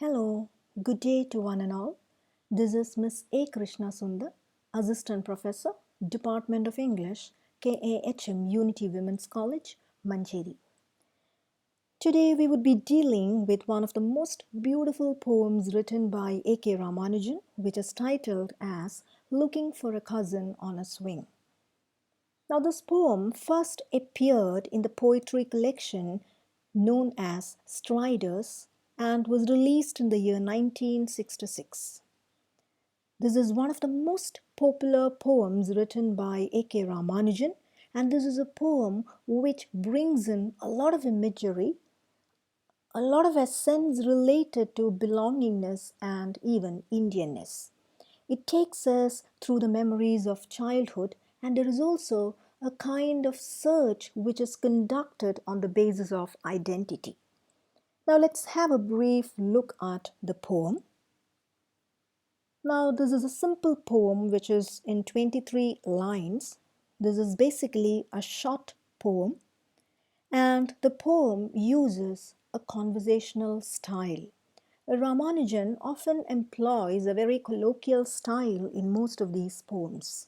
Hello, good day to one and all. This is Miss A. Krishna Sundar, Assistant Professor, Department of English, KAHM Unity Women's College, Mancheri. Today we would be dealing with one of the most beautiful poems written by A.K. Ramanujan, which is titled as Looking for a Cousin on a Swing. Now, this poem first appeared in the poetry collection known as Striders and was released in the year 1966. This is one of the most popular poems written by A.K. Ramanujan, and this is a poem which brings in a lot of imagery, a lot of essence related to belongingness and even Indianness. It takes us through the memories of childhood, and there is also a kind of search which is conducted on the basis of identity. Now let's have a brief look at the poem. Now this is a simple poem which is in 23 lines. This is basically a short poem, and the poem uses a conversational style. Ramanujan often employs a very colloquial style in most of these poems.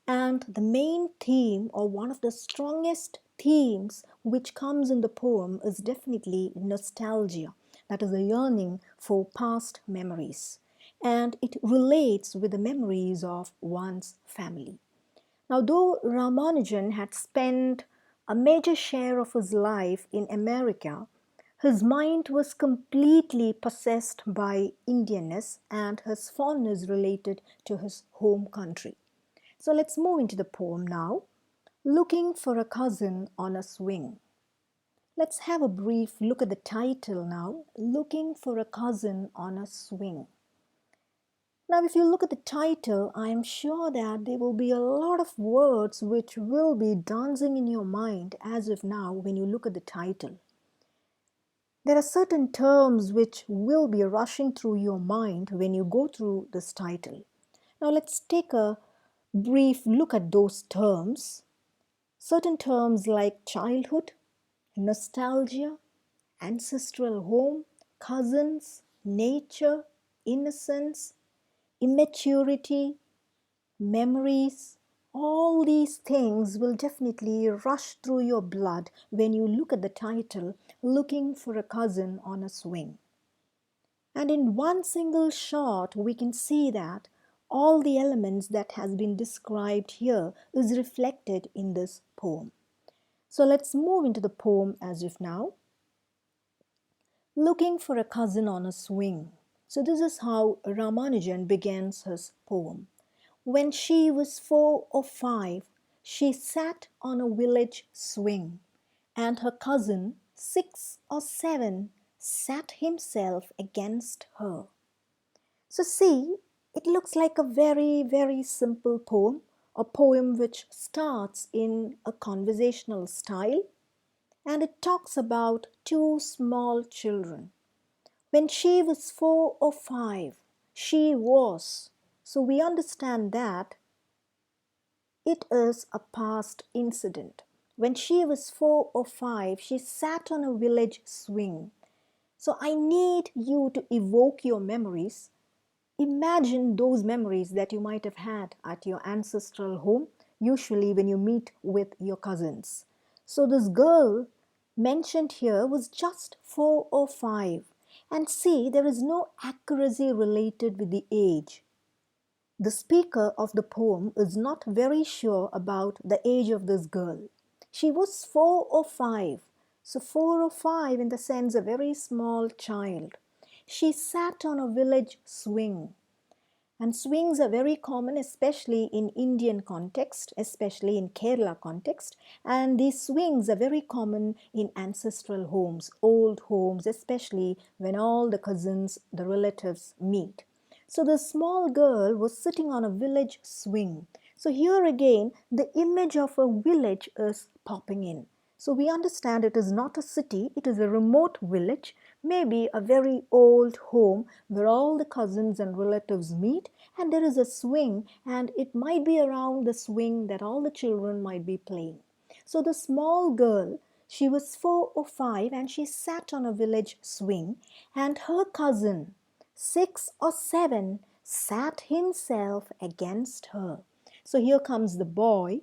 And the main theme, or one of the strongest themes which comes in the poem, is definitely nostalgia, that is, a yearning for past memories. And it relates with the memories of one's family. Now, though Ramanujan had spent a major share of his life in America, his mind was completely possessed by Indianness and his fondness related to his home country. So let's move into the poem now. Looking for a Cousin on a Swing. Let's have a brief look at the title now. Looking for a Cousin on a Swing. Now, if you look at the title, I am sure that there will be a lot of words which will be dancing in your mind as of now when you look at the title. There are certain terms which will be rushing through your mind when you go through this title. Now, let's take a brief look at those terms. Certain terms like childhood, nostalgia, ancestral home, cousins, nature, innocence, immaturity, memories, all these things will definitely rush through your blood when you look at the title, Looking for a Cousin on a Swing. And in one single shot, we can see that all the elements that has been described here is reflected in this poem. So let's move into the poem as of now. Looking for a cousin on a swing. So this is how Ramanujan begins his poem. When she was 4 or 5, she sat on a village swing, and her cousin, 6 or 7, sat himself against her. So see, it looks like a very, very simple poem, a poem which starts in a conversational style, and it talks about two small children. When she was 4 or 5, she was. So we understand that it is a past incident. When she was 4 or 5, she sat on a village swing. So I need you to evoke your memories. Imagine those memories that you might have had at your ancestral home, usually when you meet with your cousins. So this girl mentioned here was just 4 or 5. And see, there is no accuracy related with the age. The speaker of the poem is not very sure about the age of this girl. She was 4 or 5. So 4 or 5 in the sense a very small child. She sat on a village swing. And swings are very common, especially in Indian context, especially in Kerala context. And these swings are very common in ancestral homes, old homes, especially when all the cousins, the relatives meet. So the small girl was sitting on a village swing. So here again, the image of a village is popping in. So we understand it is not a city, it is a remote village, maybe a very old home where all the cousins and relatives meet, and there is a swing, and it might be around the swing that all the children might be playing. So the small girl, She was 4 or 5 and she sat on a village swing, and her cousin, 6 or 7, sat himself against her. So here comes the boy,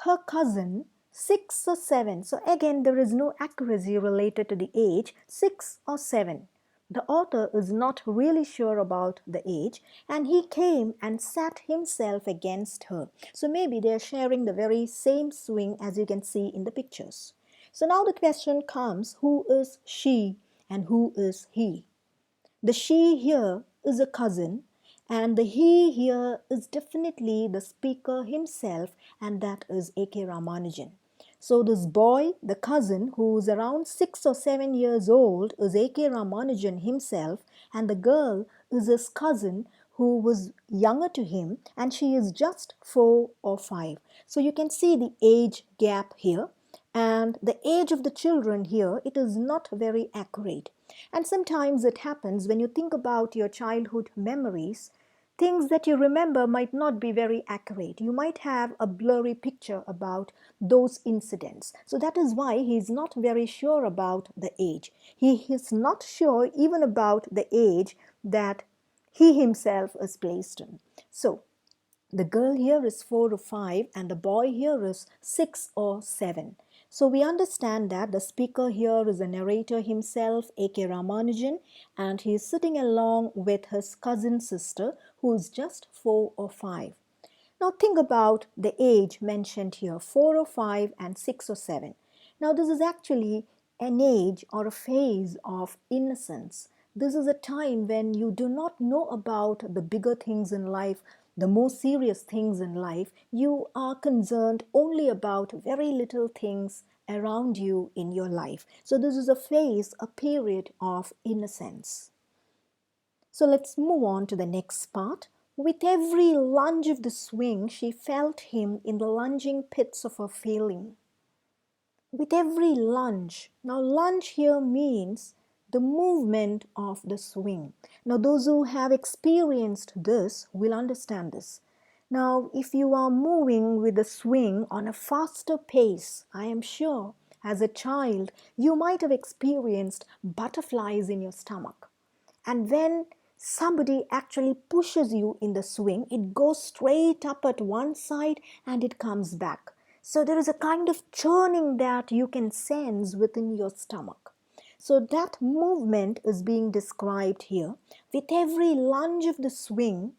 her cousin, 6 or 7. So again, there is no accuracy related to the age, 6 or 7. The author is not really sure about the age, and he came and sat himself against her. So maybe they are sharing the very same swing as you can see in the pictures. So now the question comes, who is she and who is he? The she here is a cousin, and the he here is definitely the speaker himself, and that is A.K. Ramanujan. So this boy, the cousin, who is around 6 or 7 years old, is A.K. Ramanujan himself, and the girl is his cousin who was younger to him, and she is just 4 or 5. So you can see the age gap here, and the age of the children here, it is not very accurate. And sometimes it happens when you think about your childhood memories, things that you remember might not be very accurate. You might have a blurry picture about those incidents. So that is why he is not very sure about the age. He is not sure even about the age that he himself is placed in. So the girl here is 4 or 5 and the boy here is 6 or 7. So we understand that the speaker here is the narrator himself, A.K. Ramanujan, and he is sitting along with his cousin sister who is just 4 or 5. Now think about the age mentioned here, 4 or 5 and 6 or 7. Now this is actually an age or a phase of innocence. This is a time when you do not know about the bigger things in life, the more serious things in life. You are concerned only about very little things around you in your life. So this is a phase, a period of innocence. So let's move on to the next part. With every lunge of the swing, she felt him in the lunging pits of her feeling. With every lunge. Now, lunge here means the movement of the swing. Now, those who have experienced this will understand this. Now, if you are moving with the swing on a faster pace, I am sure as a child, you might have experienced butterflies in your stomach. And when somebody actually pushes you in the swing, it goes straight up at one side and it comes back. So there is a kind of churning that you can sense within your stomach. So that movement is being described here. With every lunge of the swing,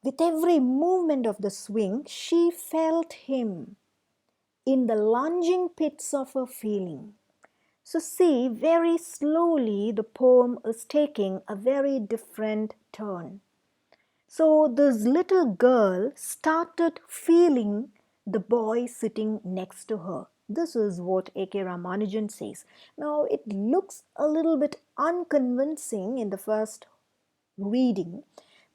with every movement of the swing, she felt him in the lunging pits of her feeling. So see, very slowly the poem is taking a very different turn. So this little girl started feeling the boy sitting next to her. This is what A.K. Ramanujan says. Now it looks a little bit unconvincing in the first reading,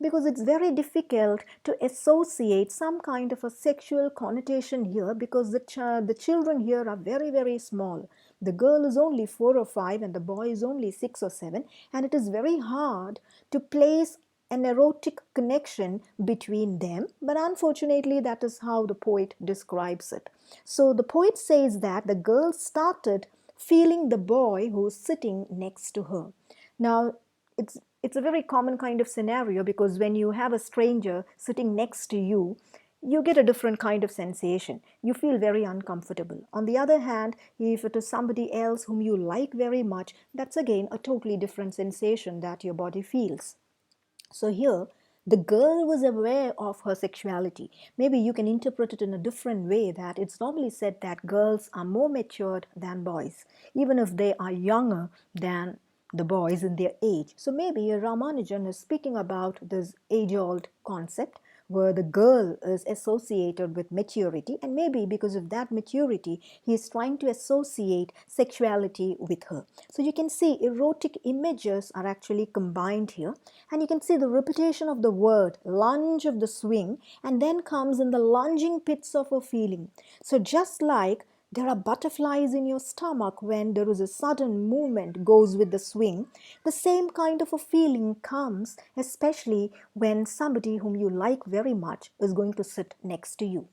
because it's very difficult to associate some kind of a sexual connotation here, because the children here are very small. The girl is only 4 or 5 and the boy is only 6 or 7, and it is very hard to place an erotic connection between them, but unfortunately that is how the poet describes it. So the poet says that the girl started feeling the boy who is sitting next to her. Now it's a very common kind of scenario, because when you have a stranger sitting next to you, you get a different kind of sensation. You feel very uncomfortable. On the other hand, if it is somebody else whom you like very much, that's again a totally different sensation that your body feels. So here, the girl was aware of her sexuality. Maybe you can interpret it in a different way, that it's normally said that girls are more matured than boys, even if they are younger than the boys in their age. So maybe Ramanujan is speaking about this age-old concept where the girl is associated with maturity, and maybe because of that maturity, he is trying to associate sexuality with her. So you can see erotic images are actually combined here, and you can see the repetition of the word lunge of the swing, and then comes in the lunging pits of a feeling. So just like there are butterflies in your stomach when there is a sudden movement goes with the swing, the same kind of a feeling comes, especially when somebody whom you like very much is going to sit next to you.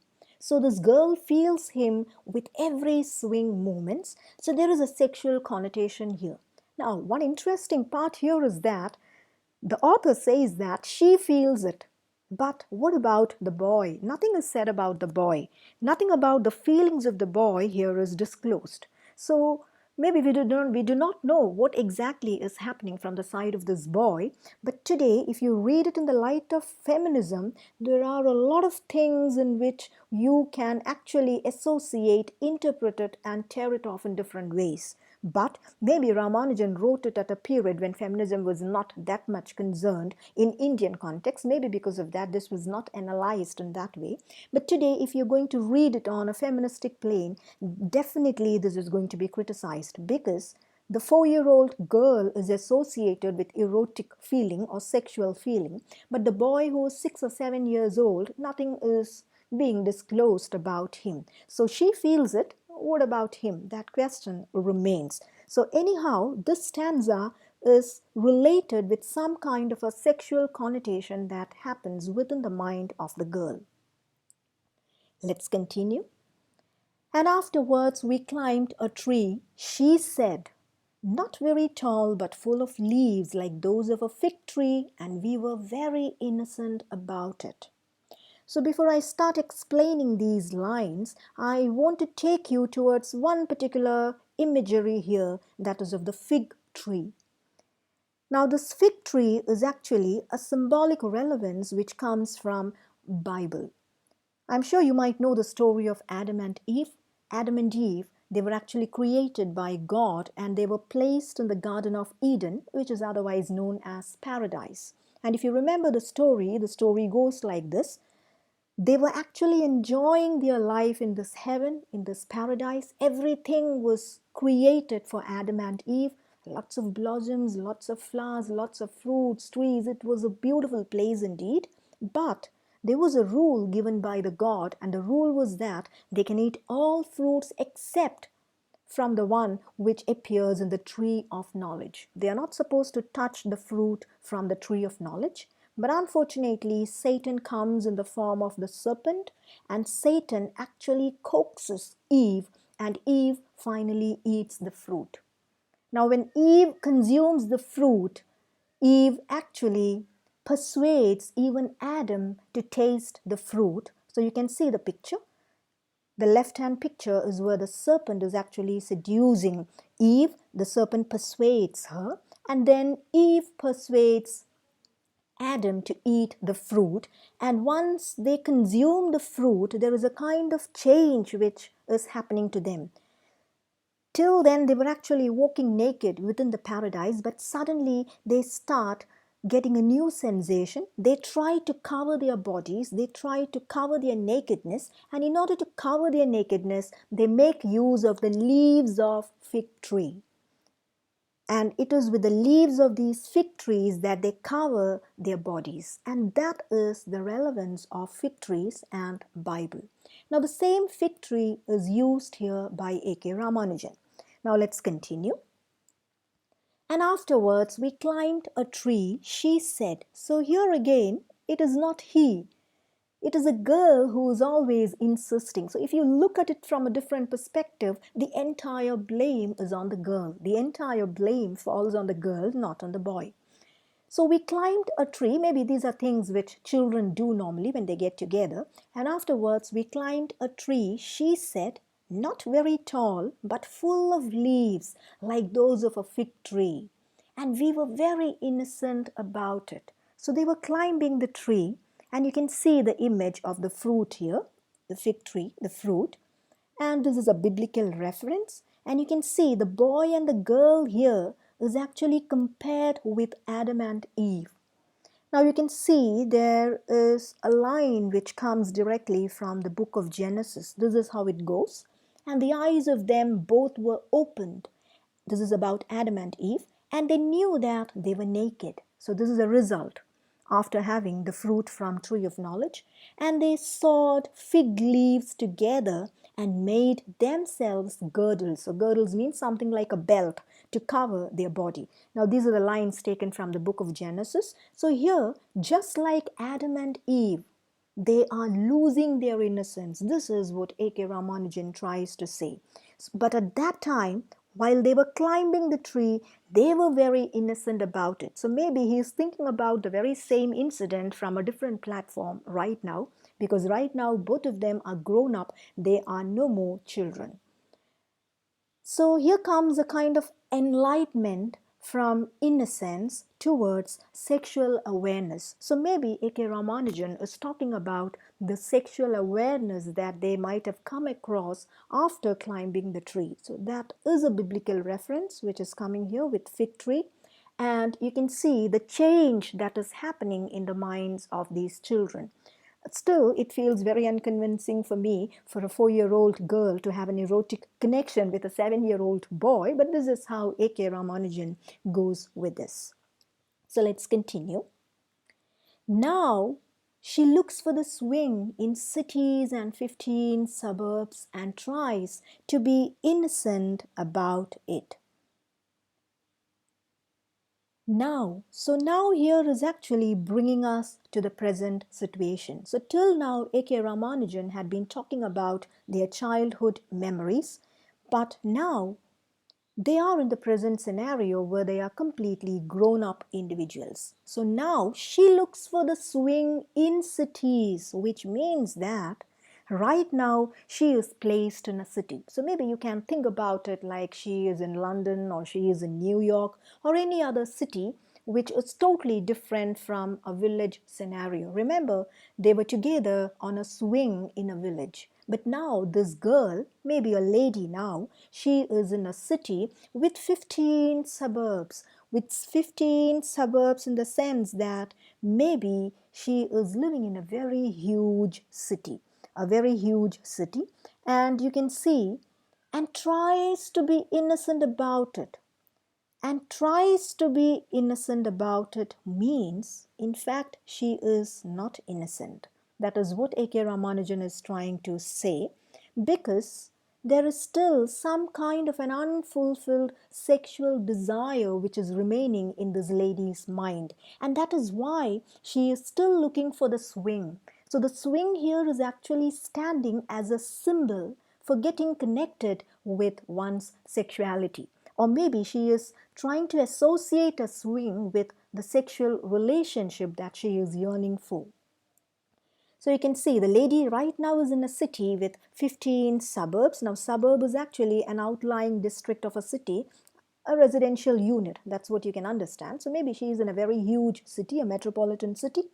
So this girl feels him with every swing movements. So there is a sexual connotation here. Now, one interesting part here is that the author says that she feels it. But what about the boy? Nothing is said about the boy. Nothing about the feelings of the boy here is disclosed. So maybe we do not know what exactly is happening from the side of this boy. But today, if you read it in the light of feminism, there are a lot of things in which you can actually associate, interpret it, and tear it off in different ways. But maybe Ramanujan wrote it at a period when feminism was not that much concerned in Indian context. Maybe because of that, this was not analyzed in that way. But today, if you're going to read it on a feministic plane, definitely this is going to be criticized, because the 4-year-old girl is associated with erotic feeling or sexual feeling, but the boy who is 6 or 7 years old, nothing is being disclosed about him. So she feels it. What about him? That question remains. So anyhow, this stanza is related with some kind of a sexual connotation that happens within the mind of the girl. Let's continue. And afterwards we climbed a tree, she said, not very tall but full of leaves like those of a fig tree, and we were very innocent about it. So before I start explaining these lines, I want to take you towards one particular imagery here, that is of the fig tree. Now this fig tree is actually a symbolic relevance which comes from Bible. I'm sure you might know the story of Adam and Eve. Adam and Eve, they were actually created by God and they were placed in the Garden of Eden, which is otherwise known as paradise. And if you remember the story goes like this. They were actually enjoying their life in this heaven, in this paradise. Everything was created for Adam and Eve. Lots of blossoms, lots of flowers, lots of fruits, trees. It was a beautiful place indeed. But there was a rule given by the God, and the rule was that they can eat all fruits except from the one which appears in the tree of knowledge. They are not supposed to touch the fruit from the tree of knowledge. But unfortunately, Satan comes in the form of the serpent, and Satan actually coaxes Eve, and Eve finally eats the fruit. Now, when Eve consumes the fruit, Eve actually persuades even Adam to taste the fruit. So you can see the picture. The left-hand picture is where the serpent is actually seducing Eve. The serpent persuades her, and then Eve persuades Adam to eat the fruit. And once they consume the fruit, there is a kind of change which is happening to them. Till then, they were actually walking naked within the paradise, but suddenly they start getting a new sensation. They try to cover their bodies, they try to cover their nakedness, and in order to cover their nakedness, they make use of the leaves of fig tree. And it is with the leaves of these fig trees that they cover their bodies. And that is the relevance of fig trees and Bible. Now the same fig tree is used here by A.K. Ramanujan. Now let's continue. And afterwards we climbed a tree, she said. So here again, it is not he. It is a girl who is always insisting. So if you look at it from a different perspective, the entire blame is on the girl. The entire blame falls on the girl, not on the boy. So we climbed a tree. Maybe these are things which children do normally when they get together. And afterwards we climbed a tree, she said, not very tall, but full of leaves like those of a fig tree. And we were very innocent about it. So they were climbing the tree, and you can see the image of the fruit here, the fig tree, the fruit. And this is a biblical reference. And you can see the boy and the girl here is actually compared with Adam and Eve. Now you can see there is a line which comes directly from the book of Genesis. This is how it goes. And the eyes of them both were opened. This is about Adam and Eve. And they knew that they were naked. So this is a result after having the fruit from tree of knowledge. And they sawed fig leaves together and made themselves girdles. So girdles means something like a belt to cover their body. Now these are the lines taken from the book of Genesis. So here, just like Adam and Eve, They are losing their innocence. This is what A.K. Ramanujan tries to say. But at that time, while they were climbing the tree, they were very innocent about it. So maybe he is thinking about the very same incident from a different platform right now, because right now both of them are grown up. They are no more children. So here comes a kind of enlightenment from innocence towards sexual awareness. So maybe A.K. Ramanujan is talking about the sexual awareness that they might have come across after climbing the tree. So that is a biblical reference which is coming here with fig tree. And you can see the change that is happening in the minds of these children. Still, it feels very unconvincing for me for a 4-year-old girl to have an erotic connection with a 7-year-old boy, but this is how A.K. Ramanujan goes with this. So let's continue. Now, she looks for the swing in cities and 15 suburbs and tries to be innocent about it. Now here is actually bringing us to the present situation. So till now, A.K. Ramanujan had been talking about their childhood memories, but now they are in the present scenario where they are completely grown up individuals. So now she looks for the swing in cities, which means that right now she is placed in a city. So maybe you can think about it like she is in London or she is in New York or any other city which is totally different from a village scenario. Remember, they were together on a swing in a village. But now this girl, maybe a lady now, she is in a city with 15 suburbs. With 15 suburbs in the sense that maybe she is living in a very huge city. A very huge city. And you can see, and tries to be innocent about it. And tries to be innocent about it means, in fact, she is not innocent. That is what A.K. Ramanujan is trying to say, because there is still some kind of an unfulfilled sexual desire which is remaining in this lady's mind. And that is why she is still looking for the swing. So the swing here is actually standing as a symbol for getting connected with one's sexuality. Or maybe she is trying to associate a swing with the sexual relationship that she is yearning for. So you can see the lady right now is in a city with 15 suburbs. Now suburb is actually an outlying district of a city, a residential unit. That's what you can understand. So maybe she is in a very huge city, a metropolitan city.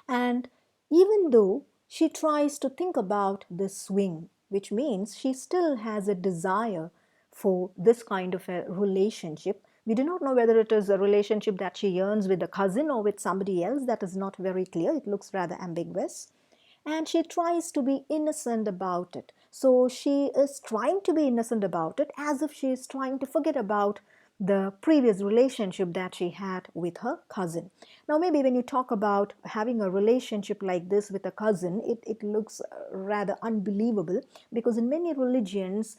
And even though she tries to think about the swing, which means she still has a desire for this kind of a relationship. We do not know whether it is a relationship that she yearns with a cousin or with somebody else. That is not very clear. It looks rather ambiguous. And she tries to be innocent about it. So she is trying to be innocent about it as if she is trying to forget about the previous relationship that she had with her cousin. Now maybe when you talk about having a relationship like this with a cousin, it looks rather unbelievable, because in many religions,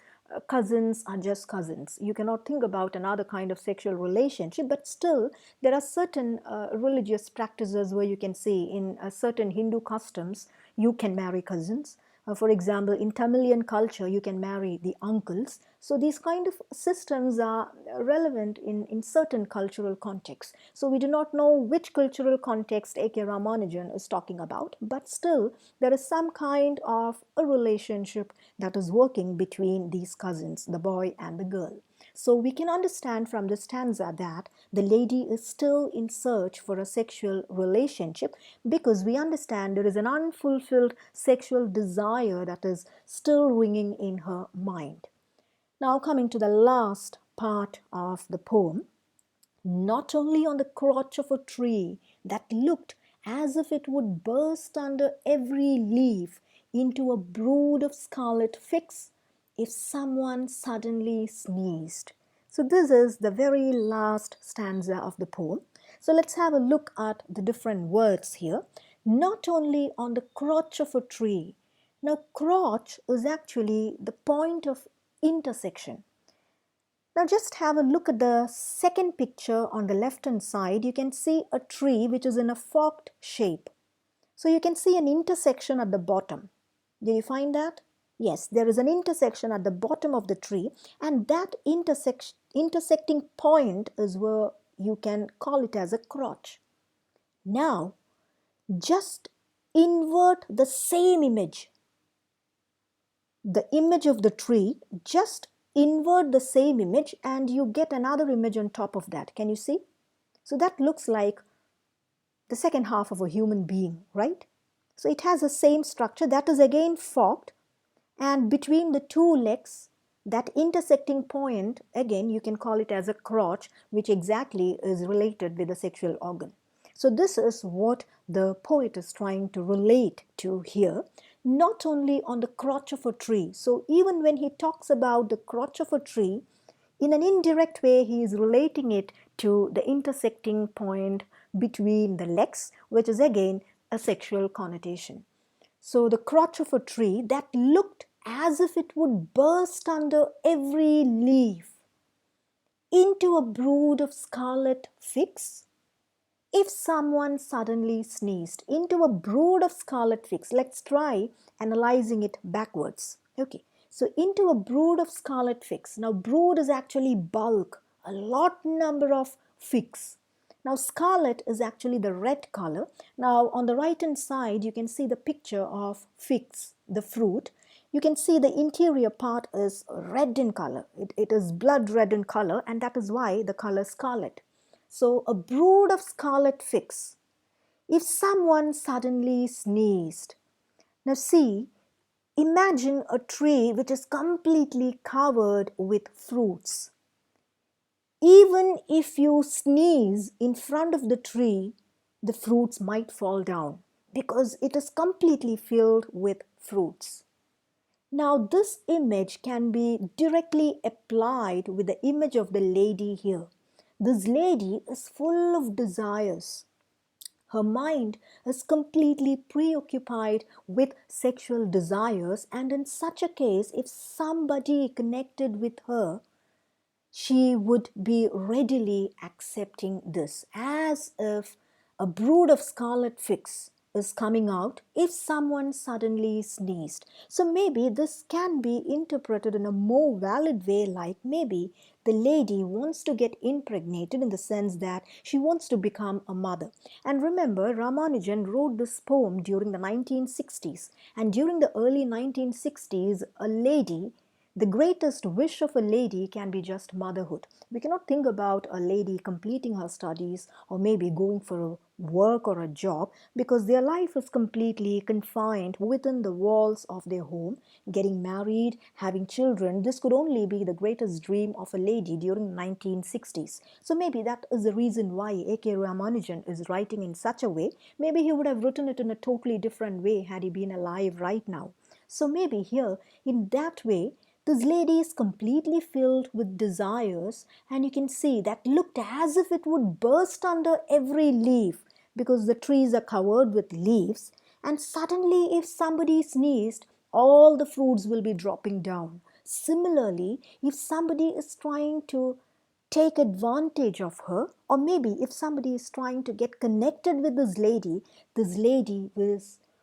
cousins are just cousins. You cannot think about another kind of sexual relationship, but still there are certain religious practices where you can see in certain Hindu customs, you can marry cousins. For example, in Tamilian culture, you can marry the uncles. So these kind of systems are relevant in certain cultural contexts. So we do not know which cultural context A.K. Ramanujan is talking about, but still there is some kind of a relationship that is working between these cousins, the boy and the girl. So we can understand from this stanza that the lady is still in search for a sexual relationship, because we understand there is an unfulfilled sexual desire that is still ringing in her mind. Now coming to the last part of the poem, not only on the crotch of a tree that looked as if it would burst under every leaf into a brood of scarlet figs if someone suddenly sneezed. So this is the very last stanza of the poem. So let's have a look at the different words here. Not only on the crotch of a tree. Now crotch is actually the point of intersection. Now just have a look at the second picture on the left hand side. You can see a tree which is in a forked shape. So you can see an intersection at the bottom. Did you find that? Yes, there is an intersection at the bottom of the tree, and that intersecting point is where you can call it as a crotch. Now, just invert the same image, the image of the tree, just invert the same image and you get another image on top of that. Can you see? So that looks like the second half of a human being, right? So it has the same structure that is again forked, and between the two legs, that intersecting point, again you can call it as a crotch, which exactly is related with the sexual organ. So this is what the poet is trying to relate to here, not only on the crotch of a tree. So even when he talks about the crotch of a tree, in an indirect way, he is relating it to the intersecting point between the legs, which is again a sexual connotation. So the crotch of a tree that looked as if it would burst under every leaf into a brood of scarlet figs if someone suddenly sneezed. Into a brood of scarlet figs. Let's try analyzing it backwards. Okay, so into a brood of scarlet figs. Now brood is actually bulk, a lot number of figs. Now scarlet is actually the red color. Now on the right hand side you can see the picture of figs, the fruit. You can see the interior part is red in color. It is blood red in color, and that is why the color scarlet. So a brood of scarlet figs. If someone suddenly sneezed. Now see, imagine a tree which is completely covered with fruits. Even if you sneeze in front of the tree, the fruits might fall down because it is completely filled with fruits. Now this image can be directly applied with the image of the lady here. This lady is full of desires. Her mind is completely preoccupied with sexual desires, and in such a case, if somebody connected with her, she would be readily accepting this, as if a brood of scarlet figs is coming out if someone suddenly sneezed. So maybe this can be interpreted in a more valid way, like maybe the lady wants to get impregnated in the sense that she wants to become a mother. And remember, Ramanujan wrote this poem during the 1960s, and during the early 1960s, a lady, the greatest wish of a lady can be just motherhood. We cannot think about a lady completing her studies or maybe going for a work or a job, because their life is completely confined within the walls of their home. Getting married, having children, this could only be the greatest dream of a lady during the 1960s. So maybe that is the reason why A.K. Ramanujan is writing in such a way. Maybe he would have written it in a totally different way had he been alive right now. So maybe here, in that way, this lady is completely filled with desires, and you can see that looked as if it would burst under every leaf because the trees are covered with leaves, and suddenly if somebody sneezed, all the fruits will be dropping down. Similarly, if somebody is trying to take advantage of her, or maybe if somebody is trying to get connected with this lady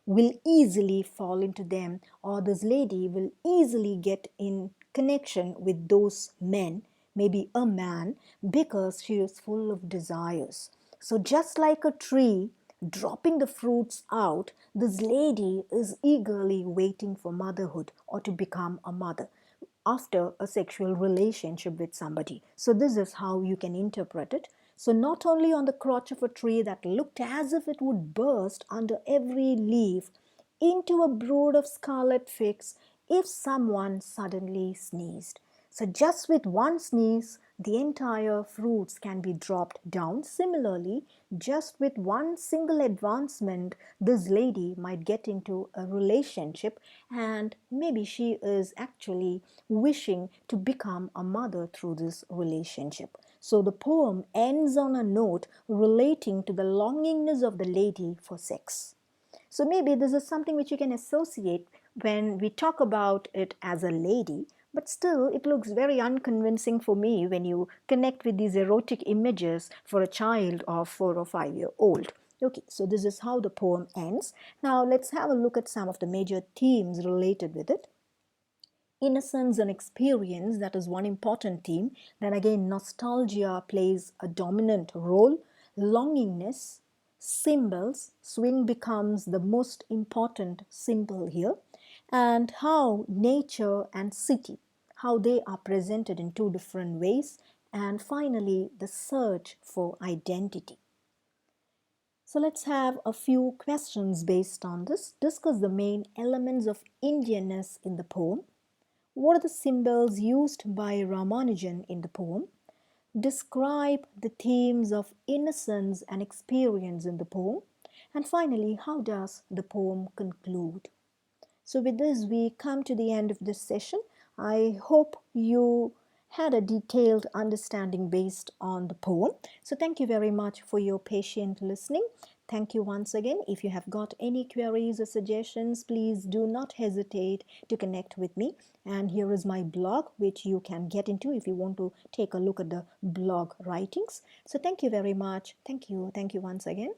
will easily fall into them, or this lady will easily get in connection with those men, maybe a man, because she is full of desires. So just like a tree dropping the fruits out, this lady is eagerly waiting for motherhood or to become a mother after a sexual relationship with somebody. So this is how you can interpret it. So not only on the crotch of a tree that looked as if it would burst under every leaf into a brood of scarlet figs if someone suddenly sneezed. So just with one sneeze, the entire fruits can be dropped down. Similarly, just with one single advancement, this lady might get into a relationship, and maybe she is actually wishing to become a mother through this relationship. So the poem ends on a note relating to the longingness of the lady for sex. So maybe this is something which you can associate when we talk about it as a lady, but still it looks very unconvincing for me when you connect with these erotic images for a child of 4 or 5 years old. Okay, so this is how the poem ends. Now let's have a look at some of the major themes related with it. Innocence and experience, that is one important theme. Then again, nostalgia plays a dominant role. Longingness, symbols, swing becomes the most important symbol here. And how nature and city, how they are presented in two different ways. And finally, the search for identity. So let's have a few questions based on this. Discuss the main elements of Indianness in the poem. What are the symbols used by Ramanujan in the poem? Describe the themes of innocence and experience in the poem. And finally, how does the poem conclude? So with this, we come to the end of this session. I hope you had a detailed understanding based on the poem. So thank you very much for your patient listening. Thank you once again. If you have got any queries or suggestions, please do not hesitate to connect with me. And here is my blog, which you can get into if you want to take a look at the blog writings. So thank you very much. Thank you. Thank you once again.